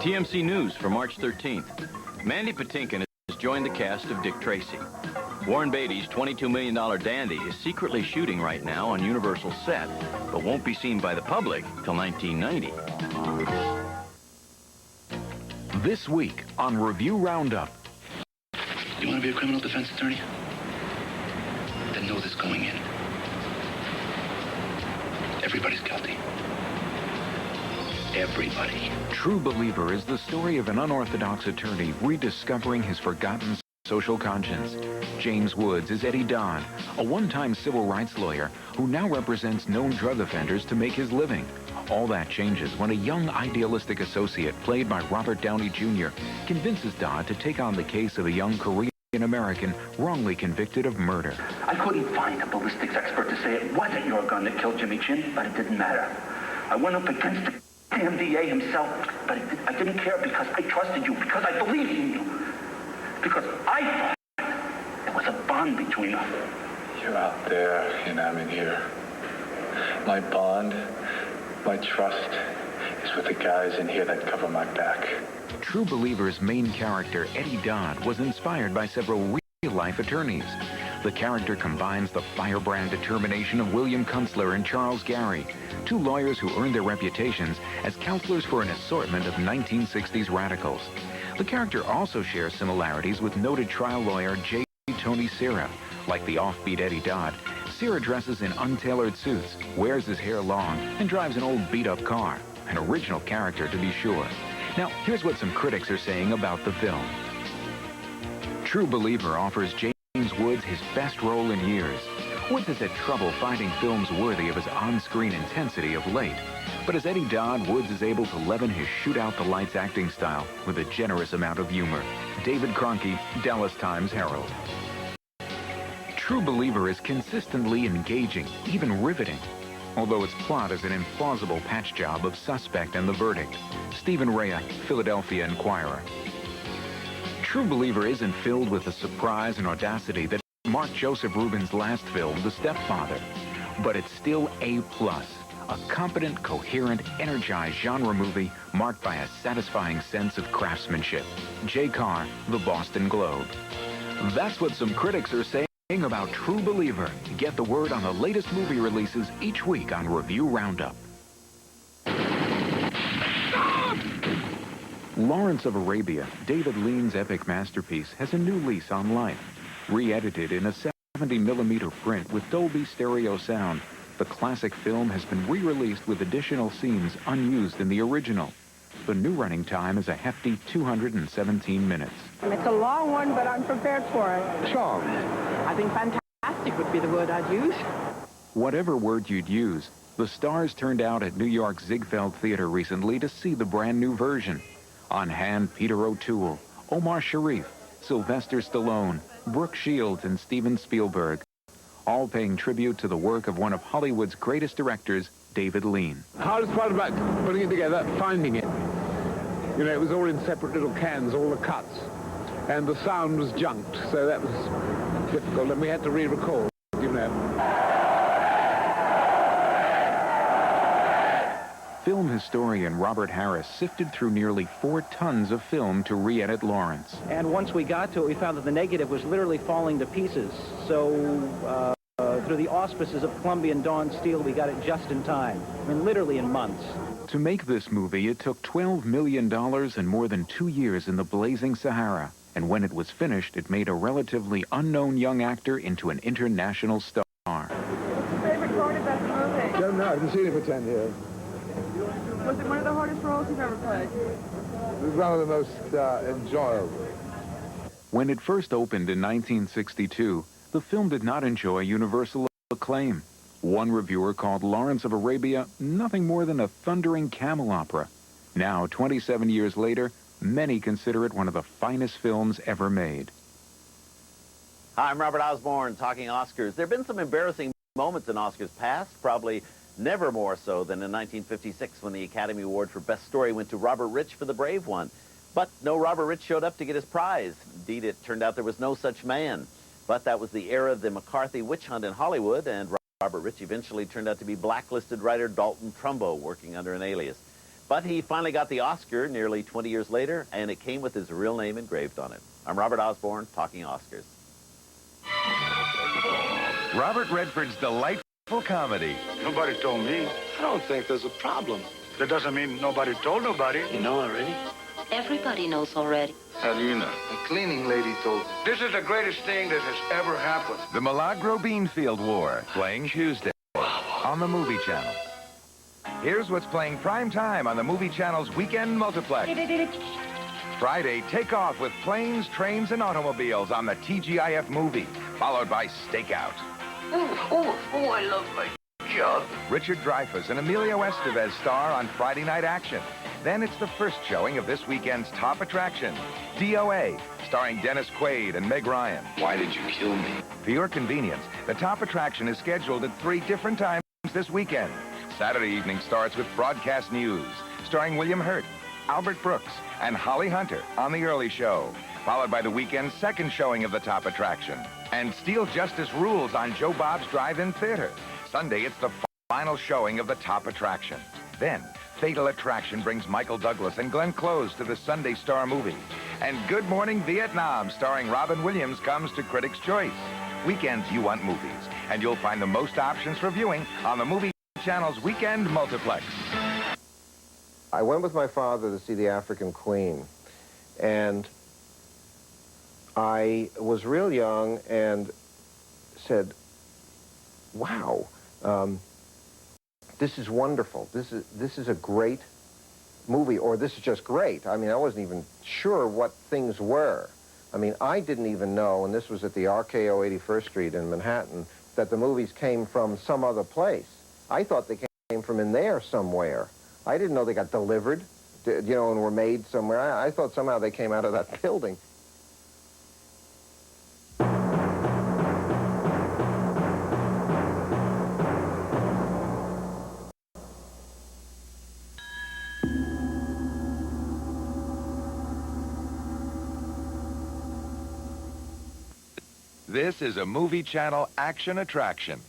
TMC News for March 13th. Mandy Patinkin has joined the cast of Dick Tracy. Warren Beatty's $22 million dandy is secretly shooting right now on Universal's set, but won't be seen by the public till 1990. This week on Review Roundup. You want to be a criminal defense attorney? Then know this going in. Everybody's guilty. Everybody. True Believer is the story of an unorthodox attorney rediscovering his forgotten social conscience. James Woods is Eddie Dodd, a one-time civil rights lawyer who now represents known drug offenders to make his living. All that changes when a young idealistic associate played by Robert Downey Jr. convinces Dodd to take on the case of a young Korean-American wrongly convicted of murder. I couldn't find a ballistics expert to say it wasn't your gun that killed Jimmy Chin, but it didn't matter. I went up against the damn DA himself, but I didn't care because I trusted you, because I believed in you, because I thought there was a bond between us. You're out there and I'm in here. My bond, my trust is with the guys in here that cover my back. True Believer's main character, Eddie Dodd, was inspired by several real-life attorneys. The character combines the firebrand determination of William Kunstler and Charles Gary, two lawyers who earned their reputations as counselors for an assortment of 1960s radicals. The character also shares similarities with noted trial lawyer J. Tony Cera. Like the offbeat Eddie Dodd, Cera dresses in untailored suits, wears his hair long, and drives an old beat-up car. An original character, to be sure. Now, here's what some critics are saying about the film. True Believer offers James Woods his best role in years. Woods has had trouble finding films worthy of his on-screen intensity of late. But as Eddie Dodd, Woods is able to leaven his shoot-out-the-lights acting style with a generous amount of humor. David Cronkey, Dallas Times-Herald. True Believer is consistently engaging, even riveting, although its plot is an implausible patch job of Suspect and the Verdict. Stephen Rea, Philadelphia Inquirer. True Believer isn't filled with the surprise and audacity that marked Joseph Rubin's last film, The Stepfather, but it's still A+, a competent, coherent, energized genre movie marked by a satisfying sense of craftsmanship. Jay Carr, The Boston Globe. That's what some critics are saying about True Believer. Get the word on the latest movie releases each week on Review Roundup. Lawrence of Arabia, David Lean's epic masterpiece, has a new lease on life. Re-edited in a 70mm print with Dolby stereo sound, the classic film has been re-released with additional scenes unused in the original. The new running time is a hefty 217 minutes. It's a long one, but I'm prepared for it. Charmed. I think fantastic would be the word I'd use. Whatever word you'd use, the stars turned out at New York's Ziegfeld Theater recently to see the brand new version. On hand, Peter O'Toole, Omar Sharif, Sylvester Stallone, Brooke Shields, and Steven Spielberg, all paying tribute to the work of one of Hollywood's greatest directors, David Lean. Hardest part about putting it together, finding it. You know, it was all in separate little cans, all the cuts. And the sound was junked, so that was difficult, and we had to re-record, you know. Film historian Robert Harris sifted through nearly 4 tons of film to re-edit Lawrence. And once we got to it, we found that the negative was literally falling to pieces. So, through the auspices of Columbia and Dawn Steele, we got it just in time. I mean, literally in months. To make this movie, it took $12 million and more than 2 years in the blazing Sahara. And when it was finished, it made a relatively unknown young actor into an international star. What's your favorite part about the movie? Don't know, I haven't seen it for 10 years. Was it one of the hardest roles you've ever played? It was one of the most enjoyable. When it first opened in 1962, the film did not enjoy universal acclaim. One reviewer called Lawrence of Arabia nothing more than a thundering camel opera. Now, 27 years later, many consider it one of the finest films ever made. Hi, I'm Robert Osborne, talking Oscars. There have been some embarrassing moments in Oscars past, probably never more so than in 1956 when the Academy Award for Best Story went to Robert Rich for The Brave One. But no Robert Rich showed up to get his prize. Indeed, it turned out there was no such man. But that was the era of the McCarthy witch hunt in Hollywood, and Robert Rich eventually turned out to be blacklisted writer Dalton Trumbo, working under an alias. But he finally got the Oscar nearly 20 years later, and it came with his real name engraved on it. I'm Robert Osborne, talking Oscars. Robert Redford's delightful comedy. Nobody told me. I don't think there's a problem. That doesn't mean nobody told nobody. You know already? Everybody knows already. How do you know? The cleaning lady told me. This is the greatest thing that has ever happened. The Milagro Beanfield War, playing Tuesday on the Movie Channel. Here's what's playing prime time on the Movie Channel's Weekend Multiplex. Friday, take off with planes, trains, and automobiles on the TGIF movie, followed by Stakeout. Oh, I love my job. Richard Dreyfuss and Emilio Estevez star on Friday Night Action. Then it's the first showing of this weekend's top attraction, D.O.A., starring Dennis Quaid and Meg Ryan. Why did you kill me? For your convenience, the top attraction is scheduled at 3 different times this weekend. Saturday evening starts with broadcast news, starring William Hurt, Albert Brooks, and Holly Hunter on the early show, followed by the weekend's second showing of the top attraction. And Steele Justice rules on Joe Bob's Drive-In Theater. Sunday, it's the final showing of the top attraction. Then, Fatal Attraction brings Michael Douglas and Glenn Close to the Sunday Star movie. And Good Morning Vietnam, starring Robin Williams, comes to Critics' Choice. Weekends, you want movies, and you'll find the most options for viewing on the Movie Channel's Weekend Multiplex. I went with my father to see The African Queen, and I was real young and said, wow, this is wonderful. This is a great movie, or this is just great. I mean, I wasn't even sure what things were. I mean, I didn't even know, and this was at the RKO 81st Street in Manhattan, that the movies came from some other place. I thought they came from in there somewhere. I didn't know they got delivered, you know, and were made somewhere. I thought somehow they came out of that building. This is a Movie Channel action attraction.